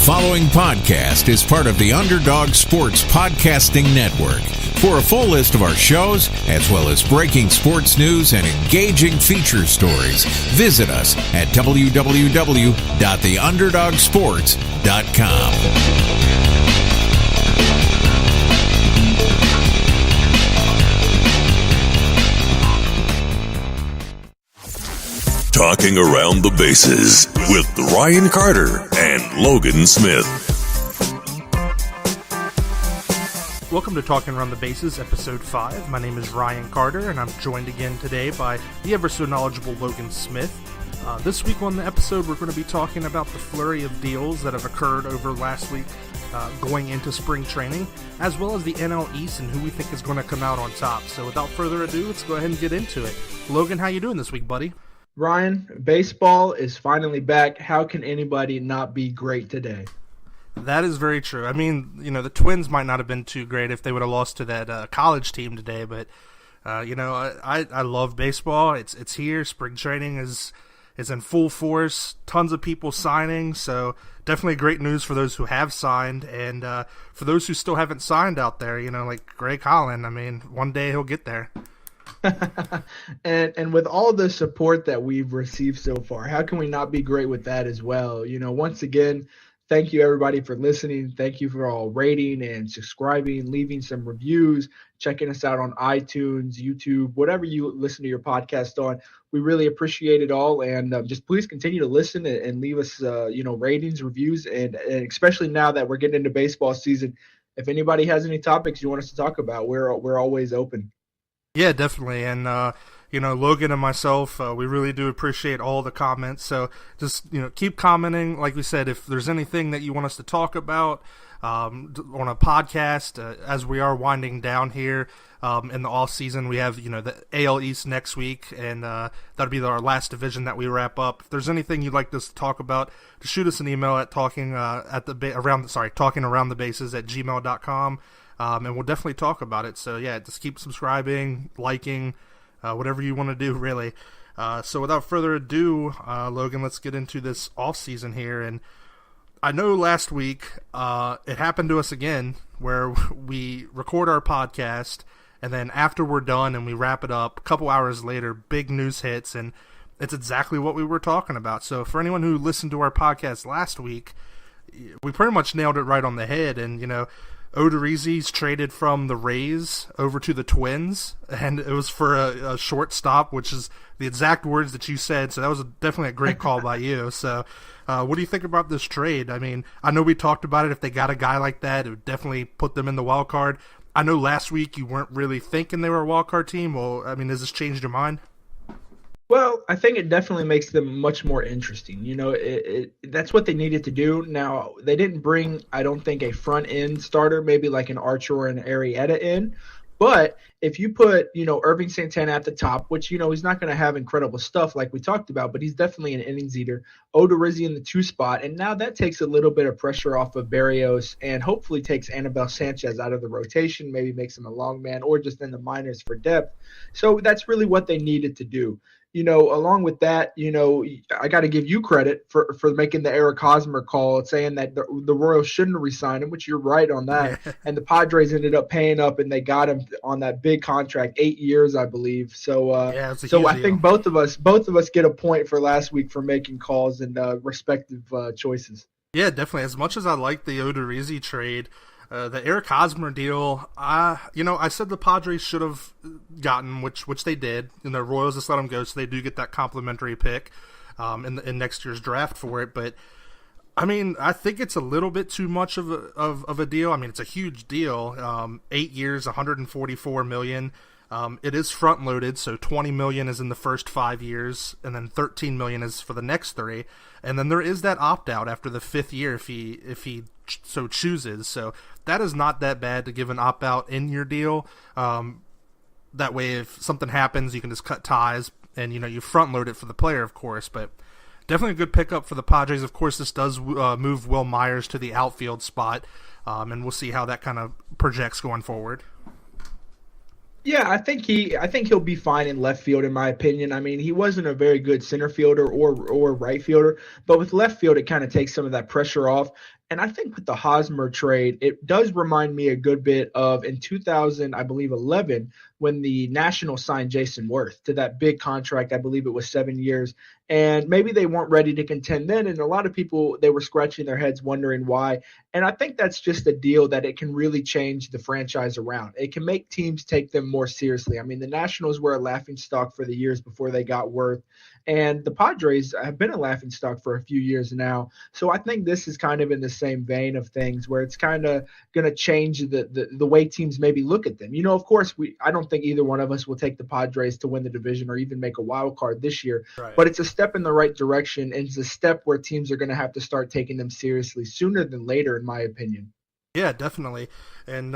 following podcast is part of the Underdog Sports Podcasting Network. For a full list of our shows, as well as breaking sports news and engaging feature stories, visit us at www.theunderdogsports.com. Talking Around the Bases with Ryan Carter and Logan Smith. Welcome to Talking Around the Bases, Episode 5. My name is Ryan Carter, and I'm joined again today by the ever-so-knowledgeable Logan Smith. This week on the episode, we're going to be talking about the flurry of deals that have occurred over last week going into spring training, as well as the NL East and who we think is going to come out on top. So without further ado, let's go ahead and get into it. Logan, how you doing this week, buddy? Ryan, baseball is finally back. How can anybody not be great today? That is very true. I mean, you know, the Twins might not have been too great if they would have lost to that college team today, but, you know, I love baseball. It's here. Spring training is in full force. Tons of people signing, so definitely great news for those who have signed, and for those who still haven't signed out there, you know, like Greg Holland. I mean, one day he'll get there. and with all the support that we've received so far, how can we not be great with that as well? You know, once again, thank you everybody for listening. Thank you for all rating and subscribing, leaving some reviews, checking us out on iTunes, YouTube, whatever you listen to your podcast on. We really appreciate it all, and just please continue to listen and leave us, ratings, reviews, and especially now that we're getting into baseball season. If anybody has any topics you want us to talk about, we're always open. Yeah, definitely. And, Logan and myself, we really do appreciate all the comments. So just, keep commenting. Like we said, if there's anything that you want us to talk about on a podcast, as we are winding down here in the off season, we have, the AL East next week, and that'll be our last division that we wrap up. If there's anything you'd like us to talk about, just shoot us an email at talkingaroundthebases@gmail.com. And we'll definitely talk about it. So, yeah, just keep subscribing, liking, whatever you want to do, really. So, without further ado, Logan, let's get into this off-season here. And I know last week it happened to us again where we record our podcast, and then after we're done and we wrap it up, a couple hours later, big news hits, and it's exactly what we were talking about. So, for anyone who listened to our podcast last week, we pretty much nailed it right on the head. And, Odorizzi's traded from the Rays over to the Twins, and it was for a shortstop, which is the exact words that you said, so that was definitely a great call by you. So what do you think about this trade? I mean, I know we talked about it. If they got a guy like that, it would definitely put them in the wild card. I know last week you weren't really thinking they were a wild card team. Well, I mean, has this changed your mind? Well, I think it definitely makes them much more interesting. That's what they needed to do. Now, they didn't bring, I don't think, a front-end starter, maybe like an Archer or an Arrieta in. But if you put, Irving Santana at the top, which, he's not going to have incredible stuff like we talked about, but he's definitely an innings eater. Odorizzi in the 2 spot, and now that takes a little bit of pressure off of Barrios and hopefully takes Anibal Sanchez out of the rotation, maybe makes him a long man or just in the minors for depth. So that's really what they needed to do. Along with that, I got to give you credit for making the Eric Hosmer call, saying that the Royals shouldn't have re-signed him, which you're right on that. Yeah. And the Padres ended up paying up, and they got him on that big contract, 8 years, I believe. So, I think both of us get a point for last week for making calls and respective choices. Yeah, definitely. As much as I like the Odorizzi trade, the Eric Hosmer deal, I said the Padres should have gotten, which they did. The Royals just let them go, so they do get that complimentary pick in next year's draft for it. But I mean, I think it's a little bit too much of a deal. I mean, it's a huge deal. 8 years, $144 million. It is front loaded, so $20 million is in the first 5 years, and then $13 million is for the next 3. And then there is that opt out after the 5th year if he so chooses. So that is not that bad to give an opt out in your deal. That way, if something happens, you can just cut ties, and you front load it for the player, of course. But definitely a good pickup for the Padres. Of course, this does move Will Myers to the outfield spot, and we'll see how that kind of projects going forward. Yeah, I think he'll be fine in left field, in my opinion. I mean, he wasn't a very good center fielder or right fielder, but with left field, it kind of takes some of that pressure off. And I think with the Hosmer trade, it does remind me a good bit of in 2000, I believe 11, when the Nationals signed Jason Worth to that big contract. I believe it was 7 years. And maybe they weren't ready to contend then. And a lot of people, they were scratching their heads wondering why. And I think that's just a deal that it can really change the franchise around. It can make teams take them more seriously. I mean, the Nationals were a laughingstock for the years before they got Worth. And the Padres have been a laughingstock for a few years now. So I think this is kind of in the same vein of things where it's kind of going to change the way teams maybe look at them. Of course, I don't think either one of us will take the Padres to win the division or even make a wild card this year. Right. But it's a step in the right direction, and it's a step where teams are going to have to start taking them seriously sooner than later, in my opinion. Yeah, definitely. And,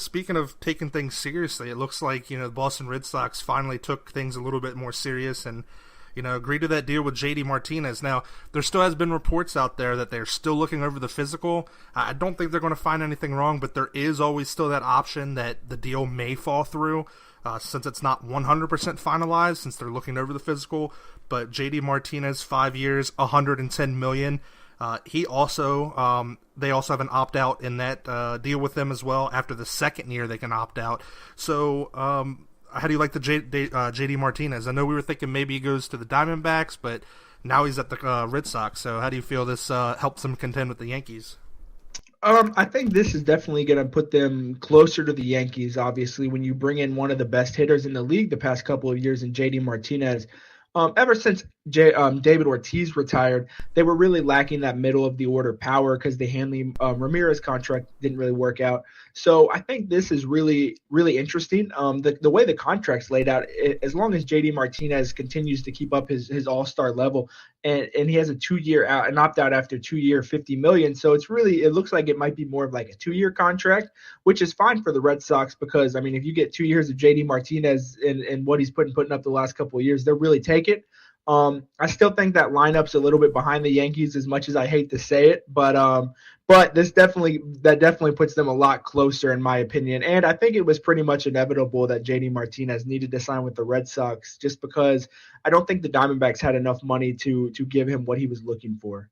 speaking of taking things seriously, it looks like, the Boston Red Sox finally took things a little bit more serious and, agreed to that deal with JD Martinez. Now, there still has been reports out there that they're still looking over the physical. I don't think they're going to find anything wrong, but there is always still that option that the deal may fall through since it's not 100% finalized, since they're looking over the physical. But JD Martinez, 5 years, $110 million. He also, they also have an opt-out in that deal with them as well. After the second year, they can opt out. So, how do you like the JD Martinez? I know we were thinking maybe he goes to the Diamondbacks, but now he's at the Red Sox. So how do you feel this helps them contend with the Yankees? I think this is definitely going to put them closer to the Yankees, obviously, when you bring in one of the best hitters in the league the past couple of years in JD Martinez. Ever since David Ortiz retired, they were really lacking that middle of the order power because the Hanley Ramirez contract didn't really work out. So I think this is really, really interesting. The way the contract's laid out, as long as JD Martinez continues to keep up his all-star level, and he has a 2-year out, an opt-out after 2 year, $50 million. So it looks like it might be more of like a 2-year contract, which is fine for the Red Sox because, I mean, if you get 2 years of JD Martinez and what he's putting up the last couple of years, they'll really take it. I still think that lineup's a little bit behind the Yankees, as much as I hate to say it, but that definitely puts them a lot closer, in my opinion. And I think it was pretty much inevitable that JD Martinez needed to sign with the Red Sox, just because I don't think the Diamondbacks had enough money to give him what he was looking for.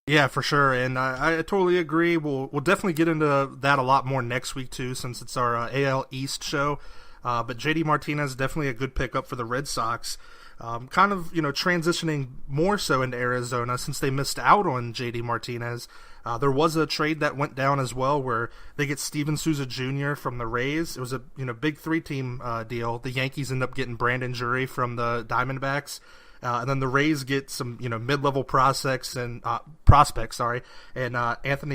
Yeah, for sure, and I totally agree. We'll definitely get into that a lot more next week too, since it's our AL East show. But JD Martinez definitely a good pickup for the Red Sox. Kind of, transitioning more so into Arizona since they missed out on JD Martinez. There was a trade that went down as well where they get Steven Souza Jr. from the Rays. It was a big 3-team deal. The Yankees end up getting Brandon Drury from the Diamondbacks. And then the Rays get some, mid-level prospects and Anthony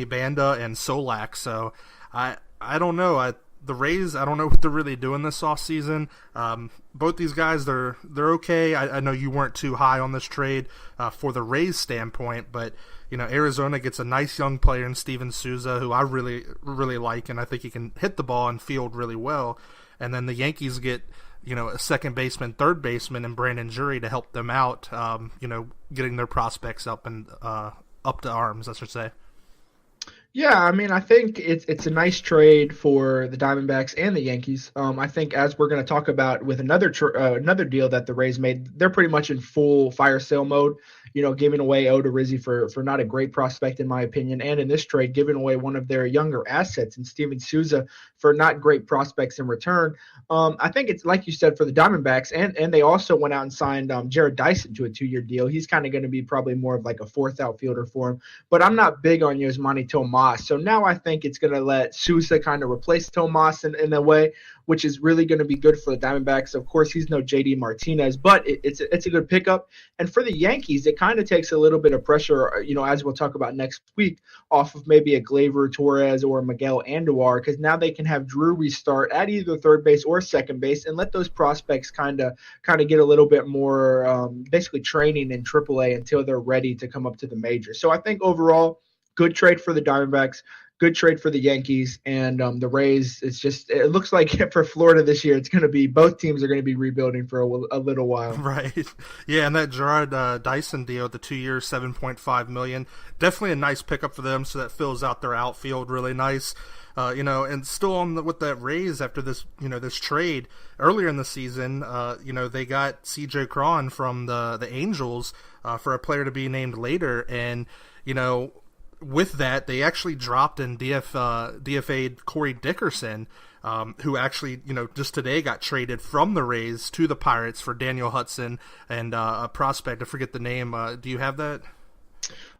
Banda and Solak. So I don't know. The Rays, I don't know what they're really doing this offseason. Both these guys, they're okay. I know you weren't too high on this trade for the Rays standpoint, but Arizona gets a nice young player in Steven Souza, who I really, really like, and I think he can hit the ball and field really well. And then the Yankees get a second baseman, third baseman, and Brandon Drury to help them out. Getting their prospects up to arms, I should say. Yeah, I mean, I think it's a nice trade for the Diamondbacks and the Yankees. I think, as we're going to talk about with another deal that the Rays made, they're pretty much in full fire sale mode. Giving away Oda Rizzi for not a great prospect, in my opinion, and in this trade, giving away one of their younger assets in Steven Souza for not great prospects in return. I think it's like you said for the Diamondbacks, and they also went out and signed Jared Dyson to a 2-year deal. He's kind of going to be probably more of like a fourth outfielder for him, but I'm not big on Yasmani Tomas. So now I think it's going to let Souza kind of replace Tomas in a way, which is really going to be good for the Diamondbacks. Of course, he's no JD Martinez, but it's a good pickup. And for the Yankees, it kind of takes a little bit of pressure, as we'll talk about next week, off of maybe a Gleyber Torres or Miguel Andujar, because now they can have Drew restart at either third base or second base and let those prospects kind of get a little bit more basically training in AAA until they're ready to come up to the majors. So I think overall, good trade for the Diamondbacks, good trade for the Yankees, and the Rays. It looks like for Florida this year, it's going to be both teams are going to be rebuilding for a little while. Right. Yeah, and that Jared Dyson deal, the 2 years, $7.5 million, definitely a nice pickup for them. So that fills out their outfield really nice. And still on with that Rays after this, this trade earlier in the season, they got CJ Cron from the Angels for a player to be named later, and with that, they actually dropped and DFA'd Corey Dickerson, who actually, just today got traded from the Rays to the Pirates for Daniel Hudson and a prospect. I forget the name. Do you have that?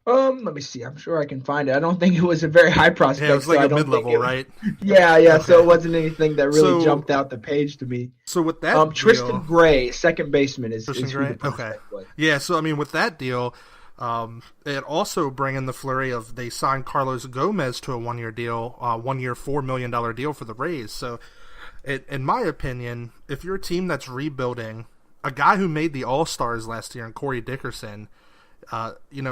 Let me see. I'm sure I can find it. I don't think it was a very high prospect. Yeah, it was like a mid-level, right? Yeah. Okay. So it wasn't anything that really jumped out the page to me. So with that Tristan Gray, second baseman, is Tristan Gray? Okay. Was. Yeah, so, with that deal, it also bring in the flurry of they signed Carlos Gomez to a one-year deal, $1-year, $4 million deal for the Rays. So, in my opinion, if you're a team that's rebuilding, a guy who made the All-Stars last year in Corey Dickerson,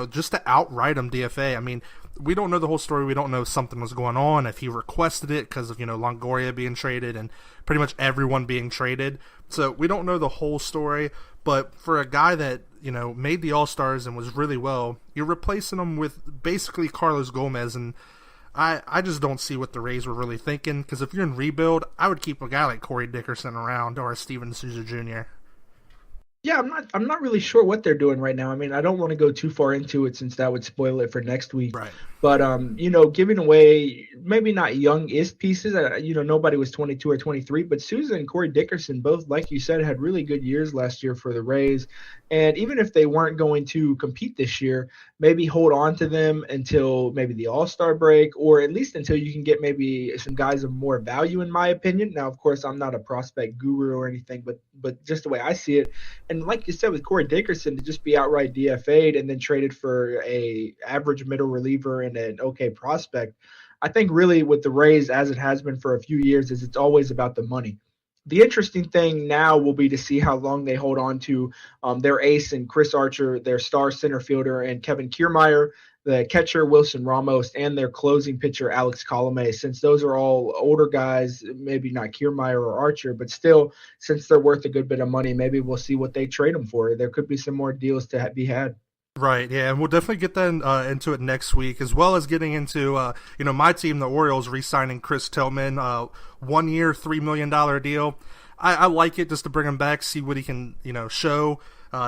just to outright him DFA. We don't know the whole story. We don't know if something was going on, if he requested it because of, Longoria being traded and pretty much everyone being traded. So we don't know the whole story. But for a guy that, made the All-Stars and was really well, you're replacing him with basically Carlos Gomez. And I just don't see what the Rays were really thinking. Because if you're in rebuild, I would keep a guy like Corey Dickerson around or Steven Souza Jr. Yeah, I'm not really sure what they're doing right now. I don't want to go too far into it since that would spoil it for next week. Right. But giving away maybe not youngest pieces. Nobody was 22 or 23, but Souza and Corey Dickerson both, like you said, had really good years last year for the Rays. And even if they weren't going to compete this year, maybe hold on to them until maybe the All-Star break, or at least until you can get maybe some guys of more value, in my opinion. Now, of course, I'm not a prospect guru or anything, but just the way I see it. And like you said, with Corey Dickerson, to just be outright DFA'd and then traded for a average middle reliever and an okay prospect, I think really with the Rays, as it has been for a few years, is it's always about the money. The interesting thing now will be to see how long they hold on to their ace and Chris Archer, their star center fielder, and Kevin Kiermaier, the catcher Wilson Ramos, and their closing pitcher Alex Colomé. Since those are all older guys, maybe not Kiermaier or Archer, but still, since they're worth a good bit of money, maybe we'll see what they trade them for. There could be some more deals to be had. Right, yeah, and we'll definitely get that into it next week, as well as getting into, my team, the Orioles, re-signing Chris Tillman, 1 year, $3 million deal. I like it just to bring him back, see what he can, show.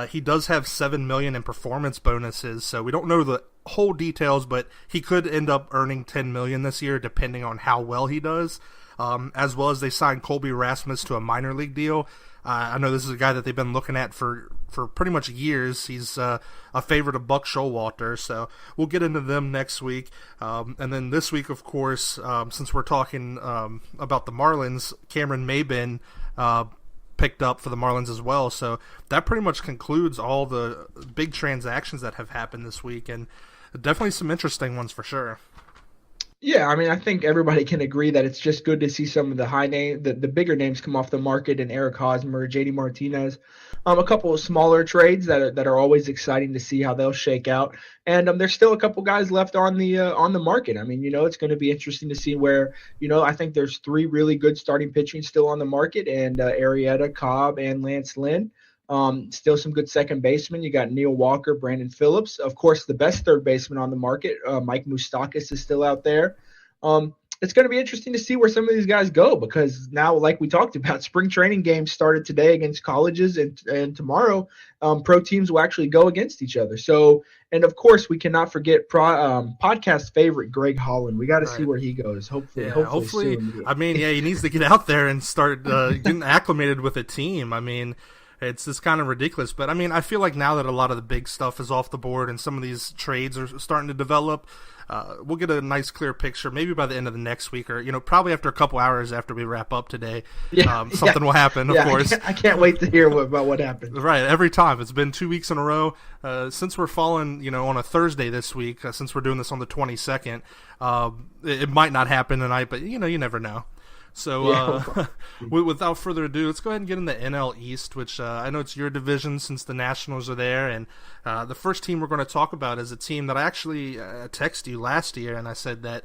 He does have $7 million in performance bonuses, so we don't know the whole details, but he could end up earning $10 million this year, depending on how well he does. As well as they signed Colby Rasmus to a minor league deal. I know this is a guy that they've been looking at for pretty much years. He's a favorite of Buck Showalter, so we'll get into them next week. And then this week, of course, since we're talking about the Marlins, Cameron Maybin picked up for the Marlins as well. So that pretty much concludes all the big transactions that have happened this week, and definitely some interesting ones for sure. Yeah, I think everybody can agree that it's just good to see some of the high name, the bigger names come off the market, and Eric Hosmer, JD Martinez, a couple of smaller trades that are always exciting to see how they'll shake out. And there's still a couple guys left on the market. It's going to be interesting to see where, I think there's 3 really good starting pitching still on the market, and Arrieta, Cobb, and Lance Lynn. Still some good second basemen. You got Neil Walker, Brandon Phillips. Of course, the best third baseman on the market, Mike Moustakas, is still out there. It's going to be interesting to see where some of these guys go, because now, like we talked about, spring training games started today against colleges, and tomorrow pro teams will actually go against each other. So, and of course, we cannot forget podcast favorite Greg Holland. We got to see where he goes. Hopefully soon. He needs to get out there and start getting acclimated with a team. It's just kind of ridiculous. But, I feel like now that a lot of the big stuff is off the board and some of these trades are starting to develop, we'll get a nice, clear picture maybe by the end of the next week, or, probably after a couple hours after we wrap up today. Something will happen, of course. I can't wait to hear about what happens. Right, every time. It's been 2 weeks in a row. Since we're falling, on a Thursday this week, since we're doing this on the 22nd, it might not happen tonight, but, you never know. So without further ado, let's go ahead and get in the NL East, which I know it's your division since the Nationals are there. And the first team we're going to talk about is a team that I actually texted you last year, and I said that,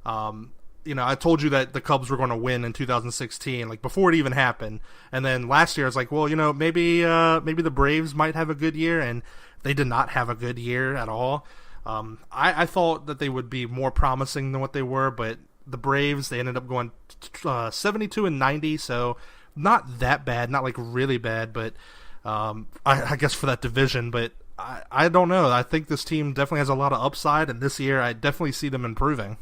I told you that the Cubs were going to win in 2016, like before it even happened. And then last year I was like, well, maybe the Braves might have a good year, and they did not have a good year at all. I thought that they would be more promising than what they were, but the Braves, they ended up going 72-90, so not that bad, not like really bad, but I guess for that division. But I don't know. I think this team definitely has a lot of upside, and this year I definitely see them improving.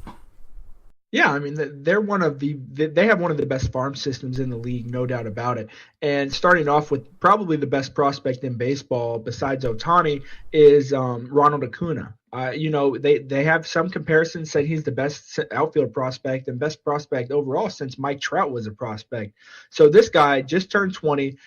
Yeah, I mean they're they have one of the best farm systems in the league, no doubt about it. And starting off with probably the best prospect in baseball besides Otani is Ronald Acuna. They have some comparisons said he's the best outfield prospect and best prospect overall since Mike Trout was a prospect. So this guy just turned 20.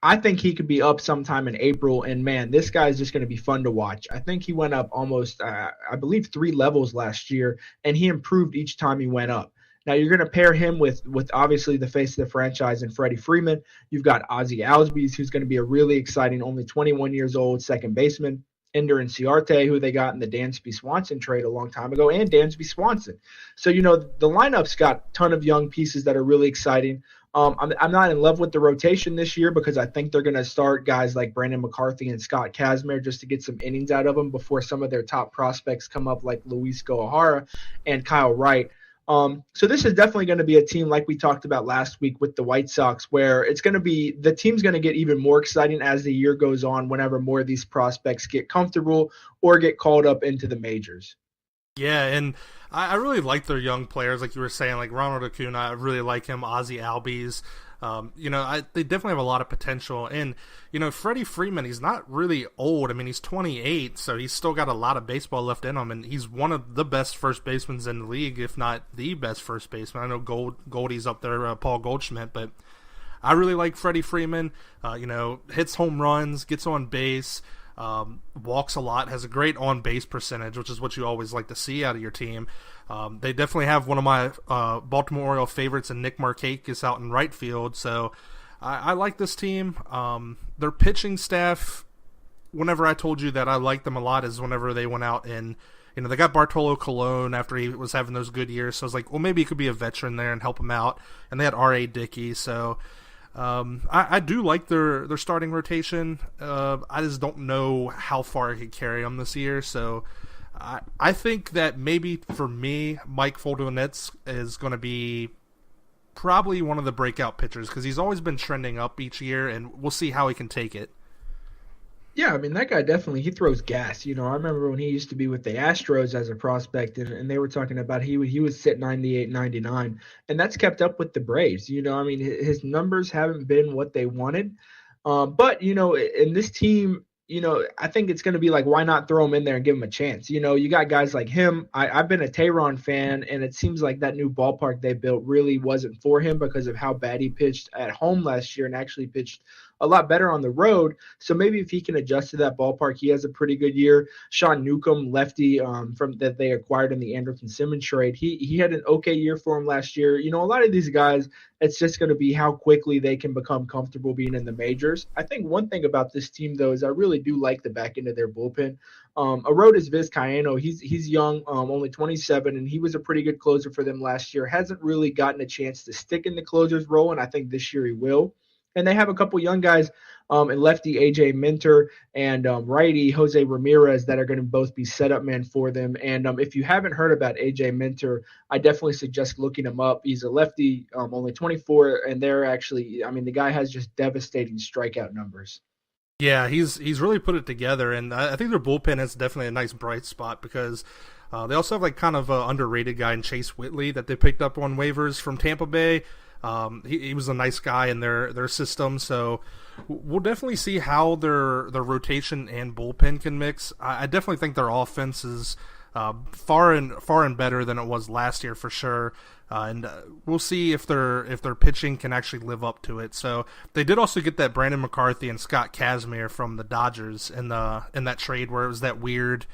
I think he could be up sometime in April, and man, this guy is just going to be fun to watch. I think he went up almost, I believe, 3 levels last year, and he improved each time he went up. Now you're going to pair him with obviously the face of the franchise and Freddie Freeman. You've got Ozzie Albies, who's going to be a really exciting, only 21 years old, second baseman. Ender Inciarte, who they got in the Dansby Swanson trade a long time ago, and Dansby Swanson. So, the lineup's got a ton of young pieces that are really exciting. I'm not in love with the rotation this year because I think they're going to start guys like Brandon McCarthy and Scott Kazmir just to get some innings out of them before some of their top prospects come up like Luis Gohara and Kyle Wright. So this is definitely going to be a team like we talked about last week with the White Sox, where it's going to be the team's going to get even more exciting as the year goes on whenever more of these prospects get comfortable or get called up into the majors. Yeah, and I really like their young players, like you were saying, like Ronald Acuna. I really like him. Ozzie Albies. They definitely have a lot of potential. And, Freddie Freeman, he's not really old. I mean, he's 28, so he's still got a lot of baseball left in him. And he's one of the best first basemen in the league, if not the best first baseman. I know Goldie's up there, Paul Goldschmidt, but I really like Freddie Freeman. Hits home runs, gets on base. Walks a lot, has a great on-base percentage, which is what you always like to see out of your team. They definitely have one of my Baltimore Oriole favorites, and Nick Markakis out in right field. So I like this team. Their pitching staff, whenever I told you that I like them a lot, is whenever they went out and they got Bartolo Colon after he was having those good years. So I was like, well, maybe he could be a veteran there and help him out. And they had R.A. Dickey, so... I do like their starting rotation. I just don't know how far I could carry them this year. So I think that maybe for me, Mike Foldenitz is going to be probably one of the breakout pitchers because he's always been trending up each year, and we'll see how he can take it. Yeah, I mean, that guy definitely, he throws gas. I remember when he used to be with the Astros as a prospect, and they were talking about he was sit 98, 99, and that's kept up with the Braves. I mean, his numbers haven't been what they wanted. But, in this team, I think it's going to be like, why not throw him in there and give him a chance? You got guys like him. I've been a Tehran fan, and it seems like that new ballpark they built really wasn't for him because of how bad he pitched at home last year and actually pitched a lot better on the road. So maybe if he can adjust to that ballpark, he has a pretty good year. Sean Newcomb, lefty from that they acquired in the Anderson Simmons trade, he had an okay year for him last year. A lot of these guys, it's just going to be how quickly they can become comfortable being in the majors. I think one thing about this team, though, is I really do like the back end of their bullpen. Arodys Vizcaíno, he's young, only 27, and he was a pretty good closer for them last year. Hasn't really gotten a chance to stick in the closer's role, and I think this year he will. And they have a couple young guys in lefty AJ Minter and righty Jose Ramirez that are going to both be setup men for them. And if you haven't heard about AJ Minter, I definitely suggest looking him up. He's a lefty, only 24, and they're actually, I mean, the guy has just devastating strikeout numbers. Yeah, he's really put it together, and I think their bullpen is definitely a nice bright spot because they also have like kind of an underrated guy in Chase Whitley that they picked up on waivers from Tampa Bay. He was a nice guy in their system, so we'll definitely see how their rotation and bullpen can mix. I definitely think their offense is far and better than it was last year for sure, and we'll see if their pitching can actually live up to it. So they did also get that Brandon McCarthy and Scott Kazmir from the Dodgers in that trade where it was that weird.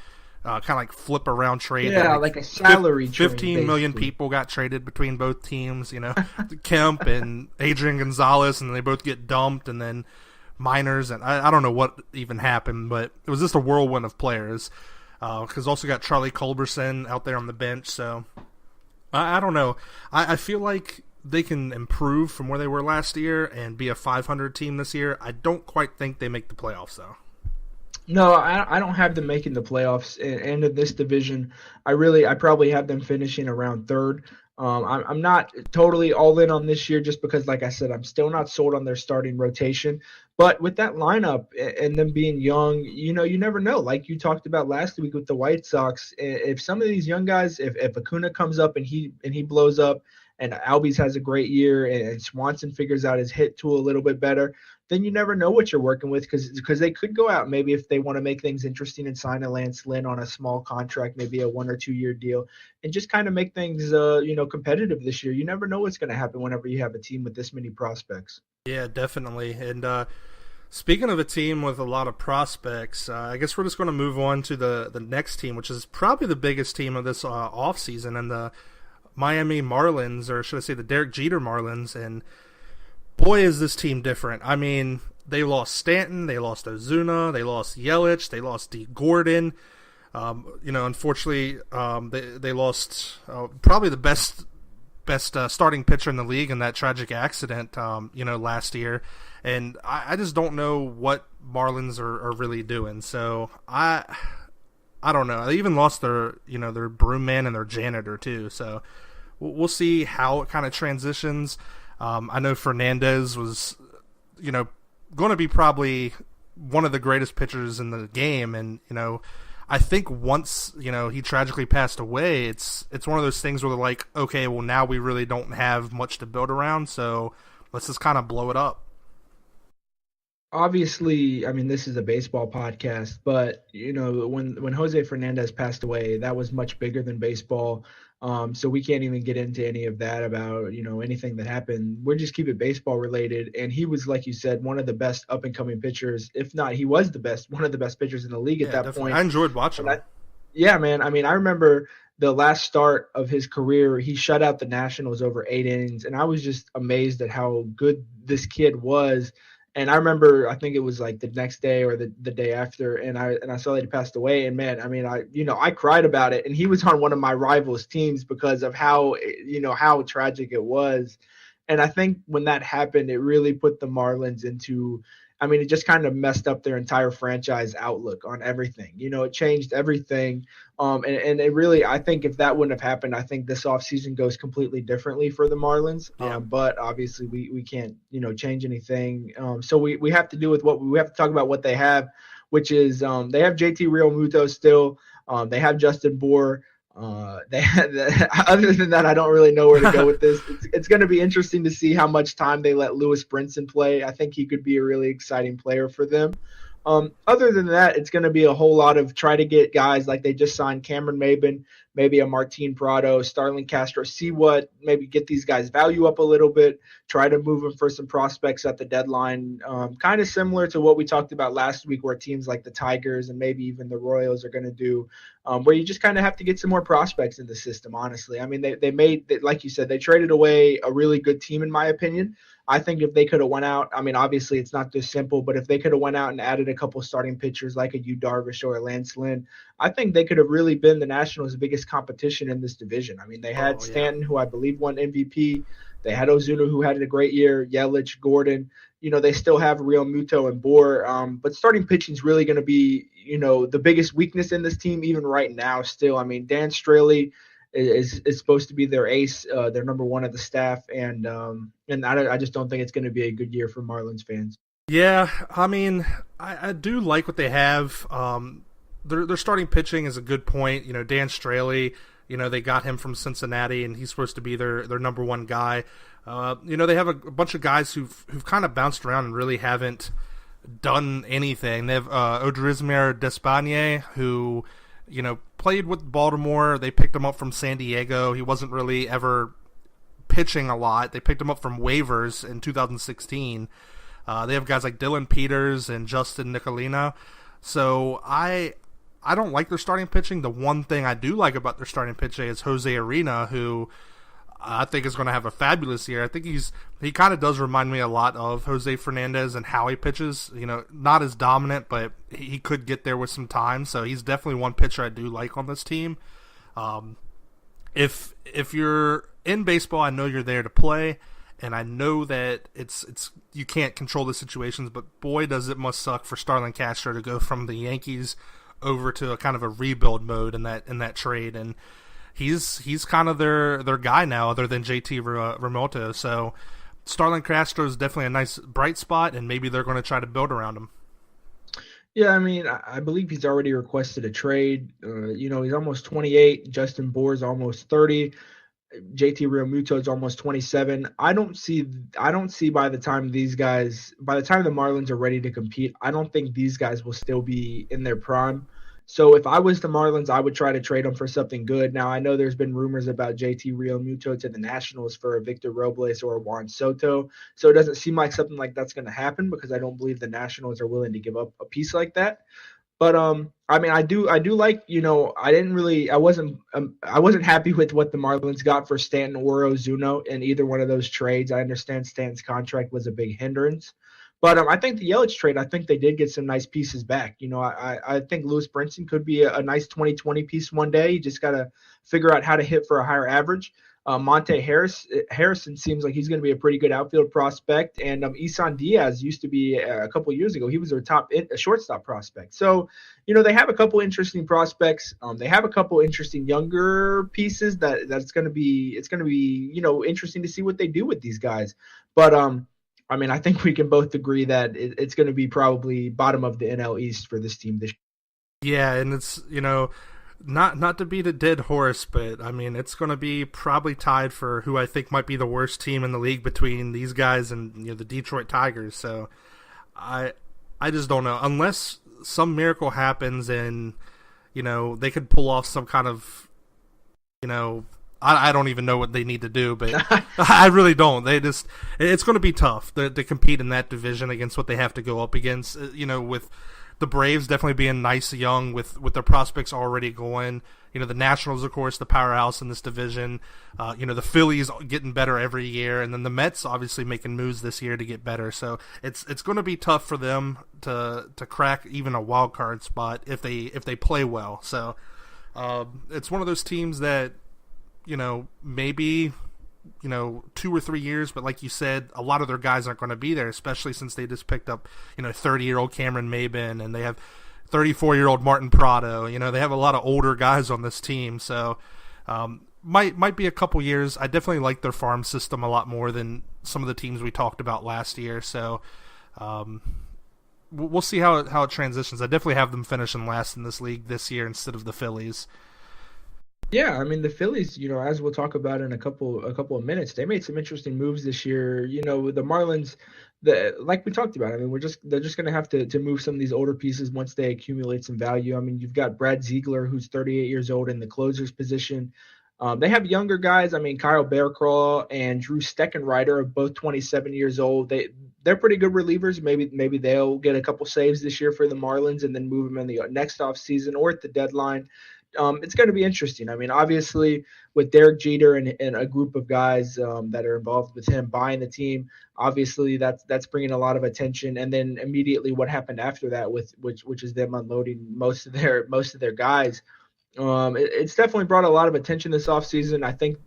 Kind of like flip around trade. Yeah, like a salary trade. 15 million people got traded between both teams, Kemp and Adrian Gonzalez, and they both get dumped, and then Miners, and I don't know what even happened, but it was just a whirlwind of players. Because also got Charlie Culberson out there on the bench, so I don't know. I feel like they can improve from where they were last year and be a 500 team this year. I don't quite think they make the playoffs, though. No, I don't have them making the playoffs. And in this division, I probably have them finishing around third. I'm not totally all in on this year just because, like I said, I'm still not sold on their starting rotation. But with that lineup and them being young, you never know. Like you talked about last week with the White Sox, if some of these young guys, if Acuna comes up and he blows up, and Albies has a great year, and Swanson figures out his hit tool a little bit better, then you never know what you're working with because they could go out maybe if they want to make things interesting and sign a Lance Lynn on a small contract, maybe a 1 or 2 year deal, and just kind of make things competitive this year. You never know what's going to happen whenever you have a team with this many prospects. Yeah, definitely. And speaking of a team with a lot of prospects, I guess we're just going to move on to the next team, which is probably the biggest team of this offseason, and the Miami Marlins, or should I say the Derek Jeter Marlins. And boy, is this team different. I mean, they lost Stanton, they lost Ozuna, they lost Yelich, they lost D. Gordon. Unfortunately, they lost probably the best starting pitcher in the league in that tragic accident, last year. And I just don't know what Marlins are really doing. So I don't know. They even lost their broom man and their janitor too. So we'll see how it kind of transitions. I know Fernandez was, going to be probably one of the greatest pitchers in the game. And, I think once, he tragically passed away, it's one of those things where they're like, okay, well now we really don't have much to build around. So let's just kind of blow it up. Obviously, I mean, this is a baseball podcast, but when Jose Fernandez passed away, that was much bigger than baseball. So we can't even get into any of that about, anything that happened. We'll just keep it baseball related. And he was, like you said, one of the best up and coming pitchers. If not, he was one of the best pitchers in the league at that definitely. point. I enjoyed watching him. Yeah, man. I mean, I remember the last start of his career, he shut out the Nationals over 8 innings. And I was just amazed at how good this kid was. And I remember, I think it was like the next day or the day after, and I saw that he passed away. And man, I mean, I cried about it. And he was on one of my rivals' teams because of how tragic it was. And I think when that happened, it really put the Marlins into, I mean, it just kind of messed up their entire franchise outlook on everything. It changed everything. And it really, I think if that wouldn't have happened, I think this offseason goes completely differently for the Marlins. Yeah. But obviously we can't, change anything. So we have to do with we have to talk about what they have, which is they have JT Realmuto still. They have Justin Bour. Other than that, I don't really know where to go with this. It's going to be interesting to see how much time they let Lewis Brinson play. I think he could be a really exciting player for them. Other than that, it's going to be a whole lot of try to get guys like they just signed Cameron Maybin, maybe a Martin Prado, Starlin Castro, maybe get these guys' value up a little bit, try to move them for some prospects at the deadline. Kind of similar to what we talked about last week, where teams like the Tigers and maybe even the Royals are going to do, where you just kind of have to get some more prospects in the system, honestly. I mean, they made, like you said, they traded away a really good team, in my opinion. I think if they could have went out, I mean, obviously it's not this simple, but if they could have went out and added a couple starting pitchers like a Yu Darvish or a Lance Lynn, I think they could have really been the Nationals' biggest competition in this division. I mean, they had Stanton, who I believe won MVP. They had Ozuna, who had a great year, Yelich, Gordon. They still have Realmuto and Bour. But starting pitching is really going to be, the biggest weakness in this team, even right now still. I mean, Dan Straley is supposed to be their ace, their number one of the staff, and I just don't think it's going to be a good year for Marlins fans. Yeah, I mean, I do like what they have. Their starting pitching is a good point. Dan Straley, they got him from Cincinnati, and he's supposed to be their number one guy. They have a bunch of guys who've kind of bounced around and really haven't done anything. They have Odrizmir Despaigne, who played with Baltimore. They picked him up from San Diego. He wasn't really ever pitching a lot. They picked him up from waivers in 2016. They have guys like Dylan Peters and Justin Nicolino. So I don't like their starting pitching. The one thing I do like about their starting pitching is Jose Arena, who I think is going to have a fabulous year. I think he kind of does remind me a lot of Jose Fernandez and how he pitches. Not as dominant, but he could get there with some time. So he's definitely one pitcher I do like on this team. If you're in baseball, I know you're there to play, and I know that it's you can't control the situations. But boy, does it must suck for Starlin Castro to go from the Yankees over to a kind of a rebuild mode in that trade. And he's kind of their guy now, other than JT Realmuto. So Starlin Castro is definitely a nice bright spot, and maybe they're going to try to build around him. Yeah, I mean, I believe he's already requested a trade. He's almost 28. Justin Bour's almost 30. JT Realmuto is almost 27. I don't see by the time the Marlins are ready to compete, I don't think these guys will still be in their prime. So if I was the Marlins, I would try to trade them for something good. Now, I know there's been rumors about JT Realmuto to the Nationals for a Victor Robles or a Juan Soto. So it doesn't seem like something like that's going to happen, because I don't believe the Nationals are willing to give up a piece like that. But I mean, I do like, I wasn't happy with what the Marlins got for Stanton or Ozuna in either one of those trades. I understand Stanton's contract was a big hindrance. But I think the Yelich trade, I think they did get some nice pieces back. I think Lewis Brinson could be a nice 2020 piece one day. You just got to figure out how to hit for a higher average. Monte Harrison seems like he's going to be a pretty good outfield prospect. And Isan Diaz used to be a couple of years ago, he was their top shortstop prospect. So, they have a couple interesting prospects. They have a couple interesting younger pieces that's going to be interesting to see what they do with these guys. But I mean, I think we can both agree that it's going to be probably bottom of the NL East for this team this year. Yeah, and it's, not to beat a dead horse, but I mean, it's going to be probably tied for who I think might be the worst team in the league between these guys and the Detroit Tigers. So I just don't know, unless some miracle happens and they could pull off some kind of I don't even know what they need to do, but I really don't. It's going to be tough to compete in that division against what they have to go up against. With the Braves definitely being nice young with their prospects already going. The Nationals, of course, the powerhouse in this division. The Phillies getting better every year, and then the Mets obviously making moves this year to get better. So it's going to be tough for them to crack even a wild card spot if they play well. So it's one of those teams that maybe 2 or 3 years, but like you said, a lot of their guys aren't going to be there, especially since they just picked up 30-year-old Cameron Maybin, and they have 34-year-old Martin Prado. They have a lot of older guys on this team, so might be a couple years. I definitely like their farm system a lot more than some of the teams we talked about last year. So we'll see how it transitions. I definitely have them finishing last in this league this year instead of the Phillies. Yeah, I mean, the Phillies, as we'll talk about in a couple of minutes, they made some interesting moves this year. The Marlins, like we talked about, I mean, they're just going to have to move some of these older pieces once they accumulate some value. I mean, you've got Brad Ziegler, who's 38 years old, in the closer's position. They have younger guys. I mean, Kyle Bearcraw and Drew Steckenrider are both 27 years old. They're pretty good relievers. Maybe they'll get a couple saves this year for the Marlins and then move them in the next offseason or at the deadline. It's going to be interesting. I mean, obviously, with Derek Jeter and a group of guys that are involved with him buying the team, obviously that's bringing a lot of attention. And then immediately, what happened after that, which is them unloading most of their guys. It's definitely brought a lot of attention this offseason. I think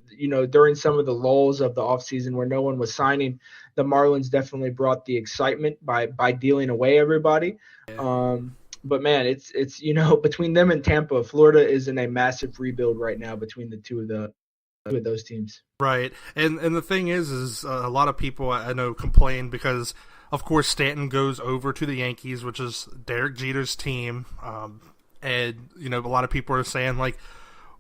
during some of the lulls of the offseason where no one was signing, the Marlins definitely brought the excitement by dealing away everybody. Yeah. But man, it's between them and Tampa, Florida is in a massive rebuild right now between the two of those teams. Right, and the thing is a lot of people I know complain because, of course, Stanton goes over to the Yankees, which is Derek Jeter's team, and a lot of people are saying like,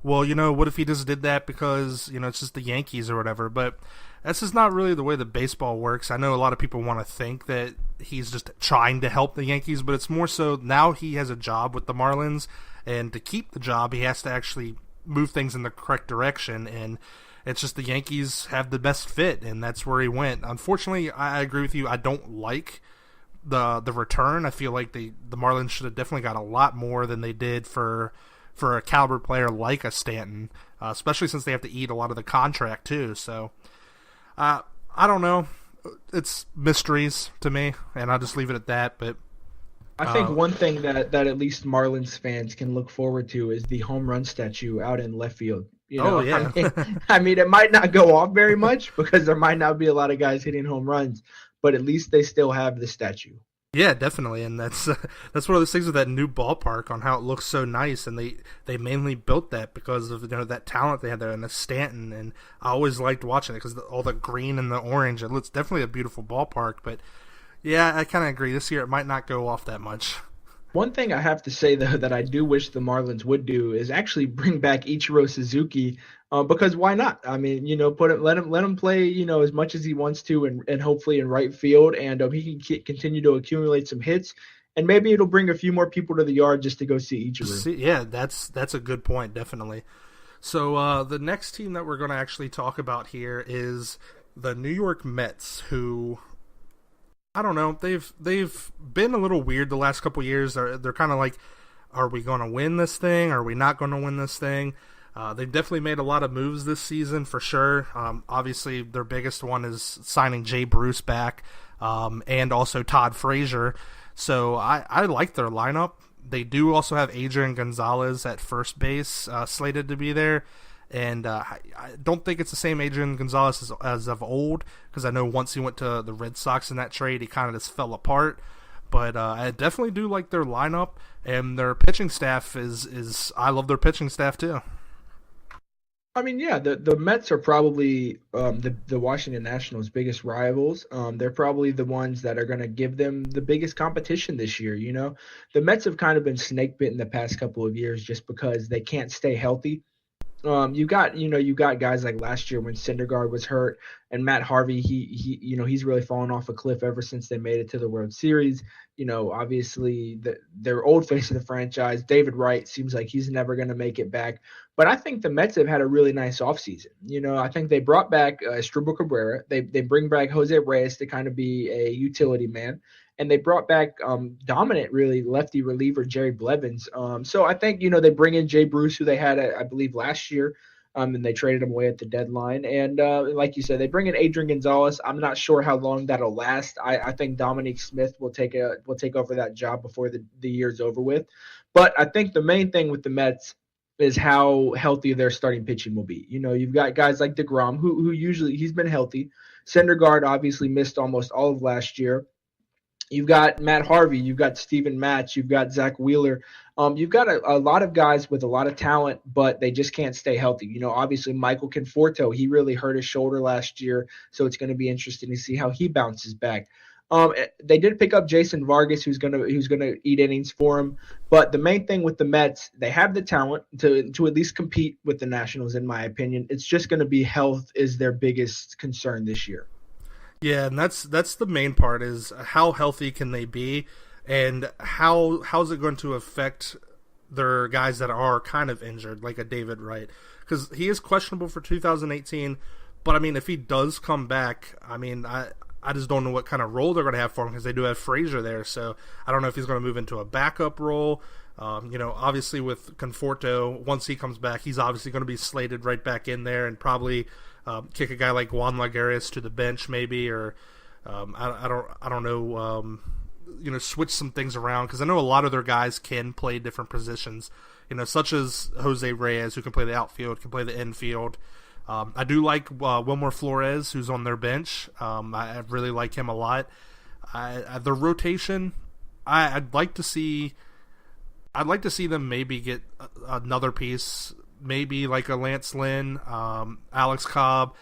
well, what if he just did that because it's just the Yankees or whatever, but that's just not really the way that baseball works. I know a lot of people want to think that he's just trying to help the Yankees, but it's more so now he has a job with the Marlins, and to keep the job, he has to actually move things in the correct direction, and it's just the Yankees have the best fit, and that's where he went. Unfortunately, I agree with you. I don't like the return. I feel like the Marlins should have definitely got a lot more than they did for a caliber player like a Stanton, especially since they have to eat a lot of the contract too. So I don't know. It's mysteries to me, and I'll just leave it at that. But I think one thing that at least Marlins fans can look forward to is the home run statue out in left field. Yeah. I mean, it might not go off very much because there might not be a lot of guys hitting home runs, but at least they still have the statue. Yeah, definitely, and that's one of those things with that new ballpark on how it looks so nice, and they mainly built that because of that talent they had there and the Stanton, and I always liked watching it because all the green and the orange. It looks definitely a beautiful ballpark, but yeah, I kind of agree. This year it might not go off that much. One thing I have to say though that I do wish the Marlins would do is actually bring back Ichiro Suzuki, because why not? I mean, let him play, as much as he wants to, and hopefully in right field, and he can continue to accumulate some hits, and maybe it'll bring a few more people to the yard just to go see Ichiro. Yeah, that's a good point, definitely. So the next team that we're going to actually talk about here is the New York Mets, who I don't know. They've been a little weird the last couple years. They're kind of like, are we going to win this thing? Are we not going to win this thing? They've definitely made a lot of moves this season for sure. Obviously, their biggest one is signing Jay Bruce back, and also Todd Frazier. So I like their lineup. They do also have Adrian Gonzalez at first base slated to be there. And I don't think it's the same Adrian Gonzalez as of old, because I know once he went to the Red Sox in that trade, he kind of just fell apart. But I definitely do like their lineup, and their pitching staff is I love their pitching staff too. I mean, yeah, the Mets are probably the Washington Nationals' biggest rivals. They're probably the ones that are going to give them the biggest competition this year. The Mets have kind of been snake bitten the past couple of years just because they can't stay healthy. You got guys like last year when Syndergaard was hurt, and Matt Harvey. He's really fallen off a cliff ever since they made it to the World Series. Obviously their old face of the franchise, David Wright, seems like he's never going to make it back. But I think the Mets have had a really nice offseason. I think they brought back Asdrubal Cabrera. They bring back Jose Reyes to kind of be a utility man. And they brought back dominant, really, lefty reliever Jerry Blevins. So I think, they bring in Jay Bruce, who they had, I believe, last year, and they traded him away at the deadline. And like you said, they bring in Adrian Gonzalez. I'm not sure how long that'll last. I think Dominique Smith will take over that job before the year's over with. But I think the main thing with the Mets is how healthy their starting pitching will be. You've got guys like DeGrom, who usually he's been healthy. Syndergaard obviously missed almost all of last year. You've got Matt Harvey, you've got Steven Matz, you've got Zach Wheeler. You've got a lot of guys with a lot of talent, but they just can't stay healthy. Obviously Michael Conforto, he really hurt his shoulder last year, so it's going to be interesting to see how he bounces back. They did pick up Jason Vargas, who's gonna eat innings for him. But the main thing with the Mets, they have the talent to at least compete with the Nationals, in my opinion. It's just going to be health is their biggest concern this year. Yeah, and that's the main part, is how healthy can they be, and how's it going to affect their guys that are kind of injured, like a David Wright, because he is questionable for 2018. But I mean, if he does come back, I mean, I just don't know what kind of role they're going to have for him, because they do have Frazier there, so I don't know if he's going to move into a backup role. Obviously with Conforto, once he comes back, he's obviously going to be slated right back in there, and probably kick a guy like Juan Lagares to the bench, maybe, or I don't know, switch some things around, because I know a lot of their guys can play different positions, such as Jose Reyes, who can play the outfield, can play the infield. I do like Wilmer Flores, who's on their bench. I really like him a lot. Their rotation, I'd like to see them maybe get another piece, maybe like a Lance Lynn, Alex Cobb,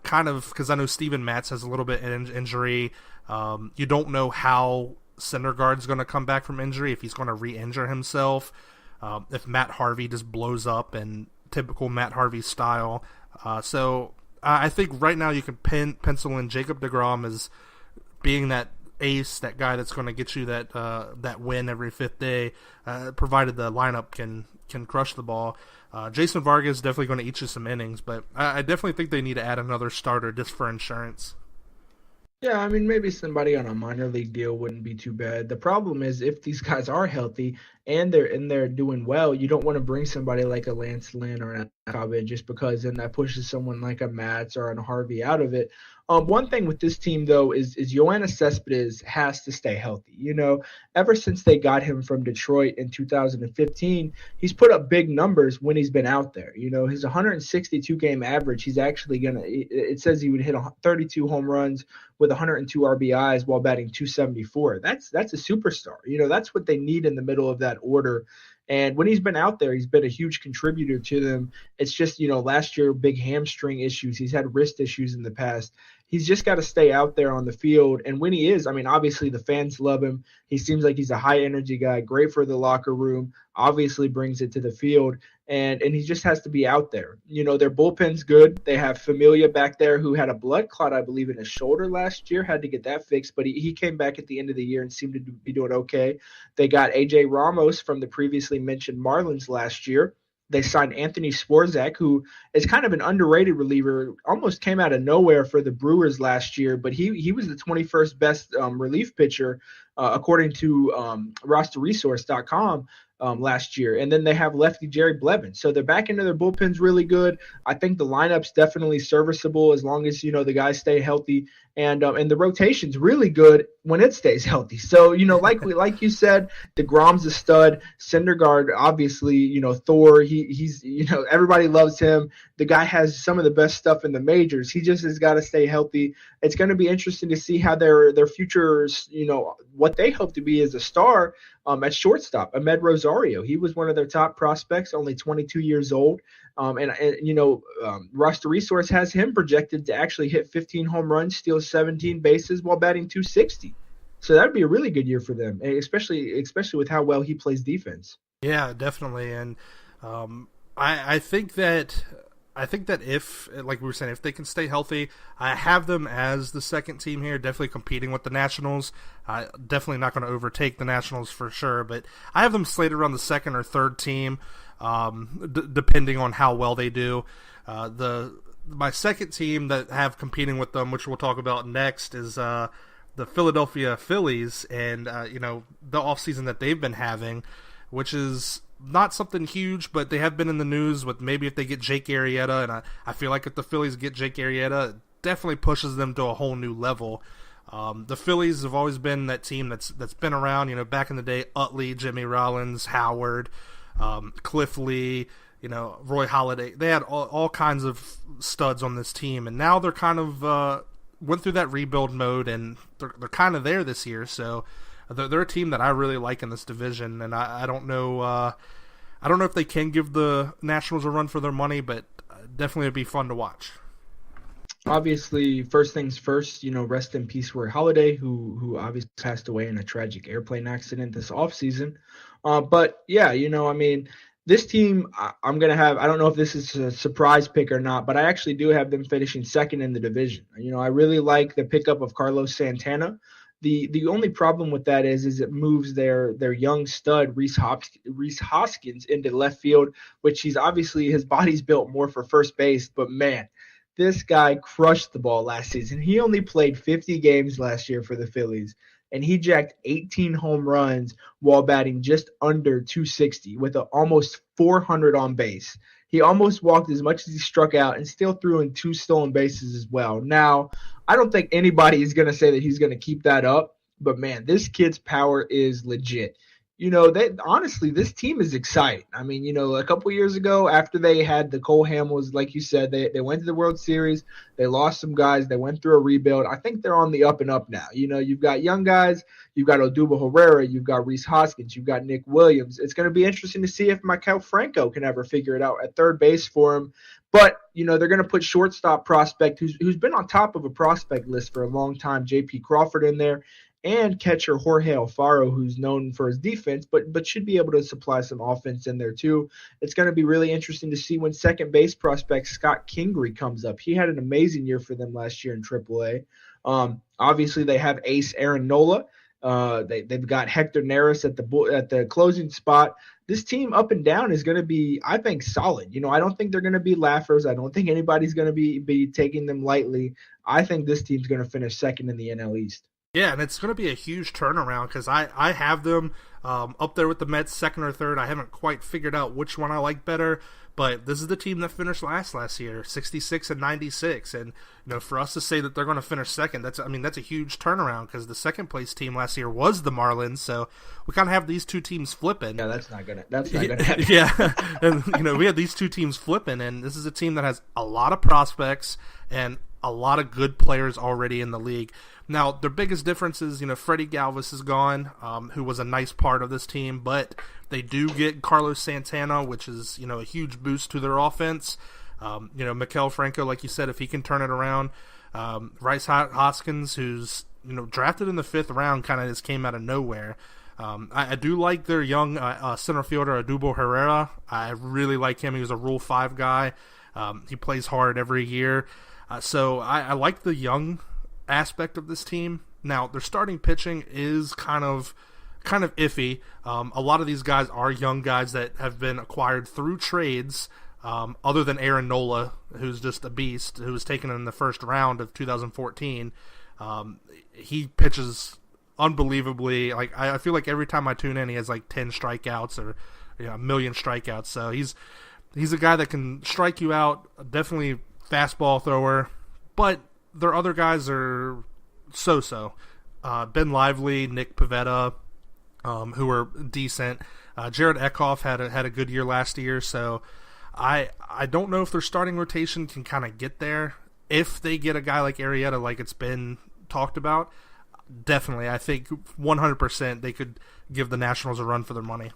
kind of, because I know Steven Matz has a little bit of injury. You don't know how Syndergaard's going to come back from injury, if he's going to re-injure himself, if Matt Harvey just blows up in typical Matt Harvey style. So I think right now you can pencil in Jacob deGrom as being that ace, that guy that's going to get you that win every fifth day, provided the lineup can crush the ball. Jason Vargas is definitely going to eat you some innings, but I definitely think they need to add another starter just for insurance. Yeah, I mean, maybe somebody on a minor league deal wouldn't be too bad. The problem is if these guys are healthy and they're doing well, you don't want to bring somebody like a Lance Lynn or an Cobb in, just because then that pushes someone like a Matz or a Harvey out of it. One thing with this team, though, is Yoenis Cespedes has to stay healthy. Ever since they got him from Detroit in 2015, he's put up big numbers when he's been out there. His 162-game average, he's actually it says he would hit 32 home runs with 102 RBIs while batting 274. That's a superstar. That's what they need in the middle of that order. And when he's been out there, he's been a huge contributor to them. It's just, last year, big hamstring issues. He's had wrist issues in the past. He's just got to stay out there on the field. And when he is, obviously the fans love him. He seems like he's a high-energy guy, great for the locker room, obviously brings it to the field. And he just has to be out there. Their bullpen's good. They have Familia back there who had a blood clot, I believe, in his shoulder last year, had to get that fixed. But he came back at the end of the year and seemed to be doing okay. They got A.J. Ramos from the previously mentioned Marlins last year. They signed Anthony Swarzak, who is kind of an underrated reliever, almost came out of nowhere for the Brewers last year, but he was the 21st best relief pitcher, according to rosterresource.com. Last year. And then they have lefty Jerry Blevins. So their back end of their bullpen's really good. I think the lineup's definitely serviceable as long as, the guys stay healthy. And the rotation's really good when it stays healthy. So, like you said, DeGrom's a stud. Syndergaard, obviously, Thor, he's everybody loves him. The guy has some of the best stuff in the majors. He just has got to stay healthy. It's going to be interesting to see how their futures, what they hope to be as a star at shortstop. Ahmed Rosario, he was one of their top prospects, only 22 years old. Roster Resource has him projected to actually hit 15 home runs, steal 17 bases while batting 260. So that would be a really good year for them, especially with how well he plays defense. Yeah, definitely. And I think that if, like we were saying, if they can stay healthy, I have them as the second team here, definitely competing with the Nationals. Definitely not going to overtake the Nationals for sure, but I have them slated around the second or third team, depending on how well they do. My second team that have competing with them, which we'll talk about next, is the Philadelphia Phillies, and the offseason that they've been having, which is not something huge, but they have been in the news with maybe if they get Jake Arrieta, and I feel like if the Phillies get Jake Arrieta, it definitely pushes them to a whole new level. The Phillies have always been that team that's been around, back in the day, Utley, Jimmy Rollins, Howard, Cliff Lee, Roy Halladay. They had all kinds of studs on this team, and now they're kind of went through that rebuild mode, and they're kind of there this year, so they're a team that I really like in this division, and I don't know if they can give the Nationals a run for their money, but definitely it'd be fun to watch. Obviously, first things first, rest in peace Roy Halladay, who obviously passed away in a tragic airplane accident this offseason. But yeah, this team, I'm going to have, I don't know if this is a surprise pick or not, but I actually do have them finishing second in the division. I really like the pickup of Carlos Santana. The only problem with that is it moves their young stud Rhys Hoskins into left field, which his body's built more for first base. But man, this guy crushed the ball last season. He only played 50 games last year for the Phillies, and he jacked 18 home runs while batting just under 260 with almost 400 on base. He almost walked as much as he struck out and still threw in 2 stolen bases as well. Now, I don't think anybody is going to say that he's going to keep that up, but man, this kid's power is legit. Honestly, this team is exciting. A couple years ago, after they had the Cole Hamels, like you said, they went to the World Series. They lost some guys. They went through a rebuild. I think they're on the up and up now. You've got young guys. You've got Odubel Herrera. You've got Rhys Hoskins. You've got Nick Williams. It's going to be interesting to see if Maikel Franco can ever figure it out at third base for him. But, they're going to put shortstop prospect, who's been on top of a prospect list for a long time, J.P. Crawford in there, and catcher Jorge Alfaro, who's known for his defense, but should be able to supply some offense in there too. It's going to be really interesting to see when second base prospect Scott Kingery comes up. He had an amazing year for them last year in AAA. Obviously, they have ace Aaron Nola. They've got Hector Neris at the closing spot. This team up and down is going to be, I think, solid. I don't think they're going to be laughers. I don't think anybody's going to be taking them lightly. I think this team's going to finish second in the NL East. Yeah, and it's going to be a huge turnaround because I have them Up there with the Mets, second or third. I haven't quite figured out which one I like better, but this is the team that finished last year, 66 and 96. And for us to say that they're going to finish second, that's a huge turnaround, because the second place team last year was the Marlins. So we kind of have these two teams flipping. Yeah, that's not gonna happen. Yeah, and we have these two teams flipping, and this is a team that has a lot of prospects and a lot of good players already in the league. Now, their biggest difference is, Freddie Galvis is gone, who was a nice part of this team, but they do get Carlos Santana, which is, a huge boost to their offense. Mikel Franco, like you said, if he can turn it around. Rice Hoskins, who's, drafted in the 5th round, kind of just came out of nowhere. I do like their young center fielder, Adubo Herrera. I really like him. He was a Rule 5 guy. He plays hard every year. So I like the young aspect of this team. Now, their starting pitching is kind of iffy. A lot of these guys are young guys that have been acquired through trades, other than Aaron Nola, who's just a beast, who was taken in the 1st round of 2014. He pitches unbelievably. Like, I feel like every time I tune in, he has like 10 strikeouts or a million strikeouts. So he's a guy that can strike you out, definitely fastball thrower, but their other guys are so-so. Ben Lively, Nick Pivetta, who are decent. Jared Eckhoff had a good year last year, so I don't know if their starting rotation can kind of get there. If they get a guy like Arrieta, like it's been talked about, definitely, I think 100% they could give the Nationals a run for their money.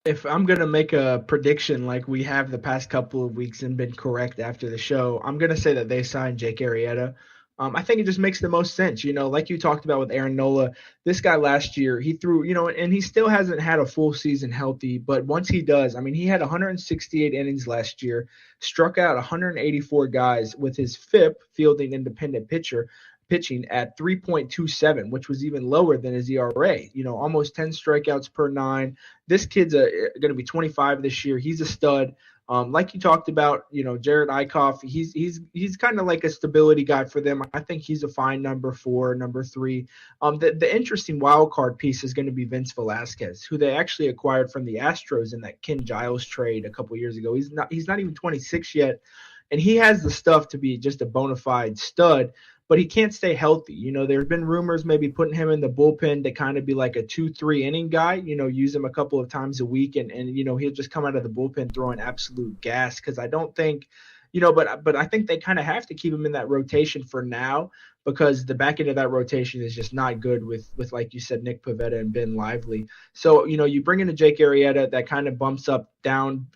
If I'm going to make a prediction like we have the past couple of weeks and been correct after the show, I'm going to say that they signed Jake Arrieta. I think it just makes the most sense. Like you talked about with Aaron Nola, this guy last year, he threw, and he still hasn't had a full season healthy. But once he does, he had 168 innings last year, struck out 184 guys with his FIP, fielding independent pitching at 3.27, which was even lower than his ERA, almost 10 strikeouts per 9. This kid's going to be 25 this year. He's a stud. Like you talked about, Jared Eichhoff, he's kind of like a stability guy for them. I think he's a fine number 4, number 3. The interesting wild card piece is going to be Vince Velasquez, who they actually acquired from the Astros in that Ken Giles trade a couple years ago. He's not even 26 yet, and he has the stuff to be just a bona fide stud, but he can't stay healthy. There have been rumors maybe putting him in the bullpen to kind of be like a 2-3 inning guy, use him a couple of times a week, and he'll just come out of the bullpen throwing absolute gas, because I don't think, but I think they kind of have to keep him in that rotation for now, because the back end of that rotation is just not good with like you said, Nick Pivetta and Ben Lively. So, you bring in a Jake Arrieta that kind of bumps down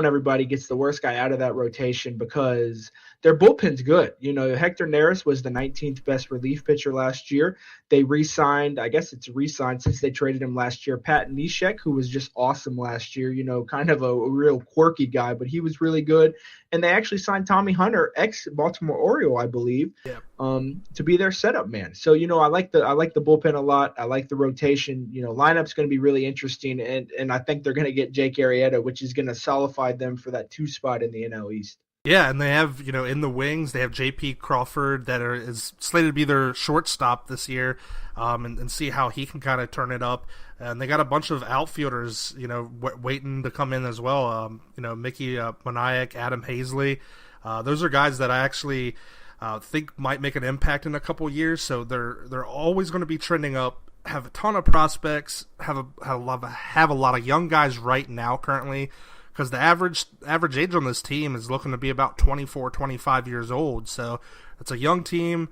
everybody, gets the worst guy out of that rotation, because their bullpen's good. Hector Neris was the 19th best relief pitcher last year. They re-signed, I guess it's re-signed since they traded him last year, Pat Neshek, who was just awesome last year, kind of a real quirky guy, but he was really good. And they actually signed Tommy Hunter, ex-Baltimore Oriole, I believe, to be their setup man. So, I like the bullpen a lot. I like the rotation. Lineup's going to be really interesting, and I think they're going to get Jake Arrieta, which is going to solidify them for that 2 spot in the NL East. Yeah, and they have, in the wings, they have J.P. Crawford that is slated to be their shortstop this year, and see how he can kind of turn it up. And they got a bunch of outfielders, waiting to come in as well. Mickey Moniak, Adam Hazley. Those are guys that I actually think might make an impact in a couple years. So they're always going to be trending up. Have a ton of prospects. Have a lot of young guys right now currently, because the average age on this team is looking to be about 24, 25 years old. So it's a young team.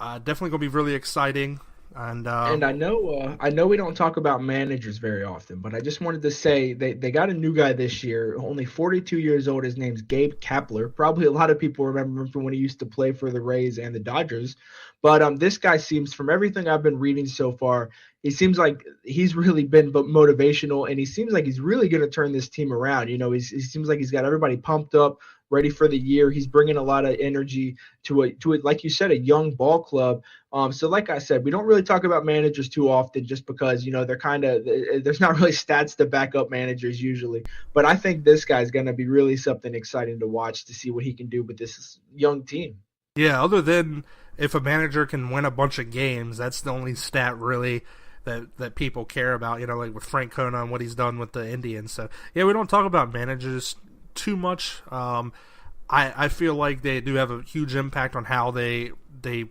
Definitely going to be really exciting. And I know we don't talk about managers very often, but I just wanted to say they got a new guy this year, only 42 years old. His name's Gabe Kapler. Probably a lot of people remember him from when he used to play for the Rays and the Dodgers. But this guy seems, from everything I've been reading so far, he seems like he's really been motivational, and he seems like he's really going to turn this team around. He seems like he's got everybody pumped up, ready for the year. He's bringing a lot of energy to it, like you said, a young ball club. So like I said, we don't really talk about managers too often, just because, they're there's not really stats to back up managers usually. But I think this guy's going to be really something exciting to watch, to see what he can do with this young team. Yeah, other than if a manager can win a bunch of games, that's the only stat really that people care about, like with Frank Kona and what he's done with the Indians. So, yeah, we don't talk about managers too much. I feel like they do have a huge impact on how they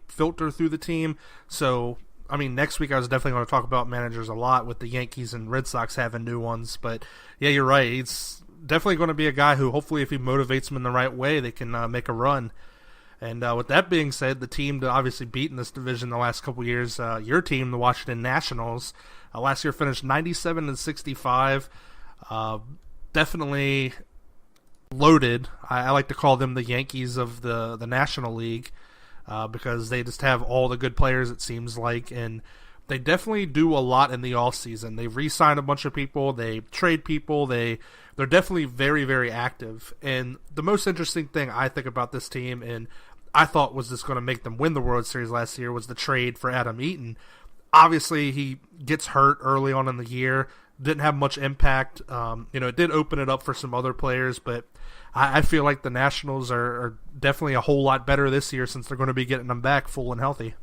filter through the team. So, I mean, next week I was definitely going to talk about managers a lot with the Yankees and Red Sox having new ones. But, yeah, you're right. He's definitely going to be a guy who hopefully if he motivates them in the right way, they can make a run. And with that being said, the team to obviously beat in this division the last couple years, your team, the Washington Nationals, last year finished 97-65. Definitely loaded. I like to call them the Yankees of the National League because they just have all the good players, it seems like, and they definitely do a lot in the offseason. They re-sign a bunch of people, they trade people, they're definitely very, very active. And the most interesting thing I think about this team, and I thought was just going to make them win the World Series last year, was the trade for Adam Eaton. Obviously, he gets hurt early on in the year, didn't have much impact. It did open it up for some other players, but I feel like the Nationals are definitely a whole lot better this year since they're going to be getting them back full and healthy.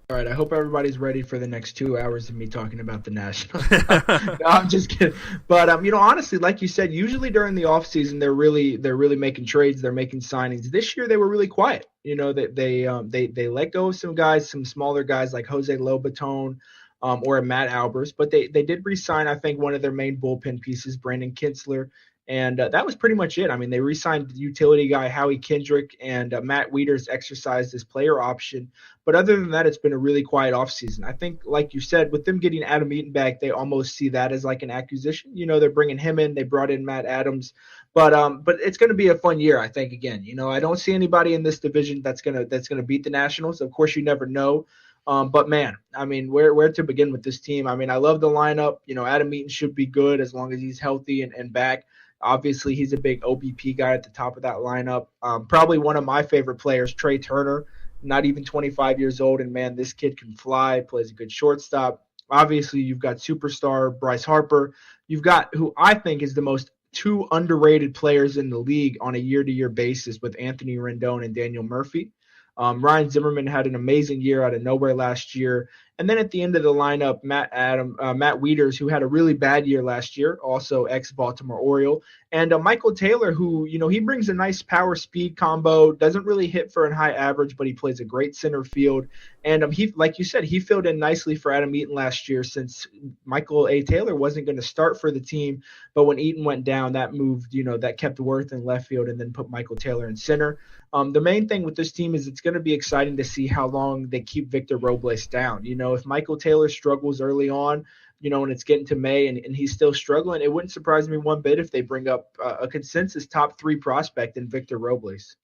All right, I hope everybody's ready for the next 2 hours of me talking about the Nationals. No, I'm just kidding. But honestly, like you said, usually during the offseason, they're really making trades, they're making signings. This year they were really quiet. They let go of some guys, some smaller guys like Jose Lobaton or Matt Albers, but they did re-sign, I think, one of their main bullpen pieces, Brandon Kinsler. And that was pretty much it. I mean, they re-signed the utility guy, Howie Kendrick, and Matt Wieters exercised his player option. But other than that, it's been a really quiet offseason. I think, like you said, with them getting Adam Eaton back, they almost see that as like an acquisition. They're bringing him in. They brought in Matt Adams. But it's going to be a fun year, I think, again. I don't see anybody in this division that's gonna beat the Nationals. Of course, you never know. But, man, I mean, where to begin with this team? I mean, I love the lineup. Adam Eaton should be good as long as he's healthy and back. Obviously, he's a big OBP guy at the top of that lineup. Probably one of my favorite players, Trey Turner, not even 25 years old. And, man, this kid can fly, plays a good shortstop. Obviously, you've got superstar Bryce Harper. You've got who I think is the most two underrated players in the league on a year-to-year basis with Anthony Rendon and Daniel Murphy. Ryan Zimmerman had an amazing year out of nowhere last year. And then at the end of the lineup, Matt Wieters, who had a really bad year last year, also ex-Baltimore Oriole, and Michael Taylor, who, he brings a nice power-speed combo, doesn't really hit for a high average, but he plays a great center field. And he, like you said, he filled in nicely for Adam Eaton last year since Michael A. Taylor wasn't going to start for the team. But when Eaton went down, that moved, that kept Worth in left field and then put Michael Taylor in center. The main thing with this team is it's going to be exciting to see how long they keep Victor Robles down. If Michael Taylor struggles early on, and it's getting to May and he's still struggling, it wouldn't surprise me one bit if they bring up a consensus top 3 prospect in Victor Robles.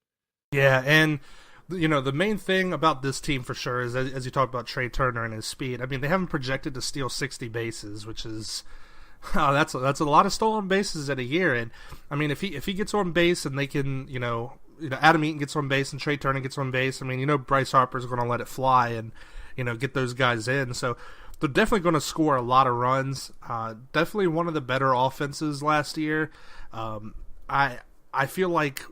Yeah, and the main thing about this team for sure is, as you talked about Trey Turner and his speed, I mean, they haven't projected to steal 60 bases, which is that's a lot of stolen bases in a year. And I mean, if he gets on base and they can, Adam Eaton gets on base and Trey Turner gets on base, I mean, Bryce Harper's going to let it fly and get those guys in. So they're definitely going to score a lot of runs. Definitely one of the better offenses last year. I feel like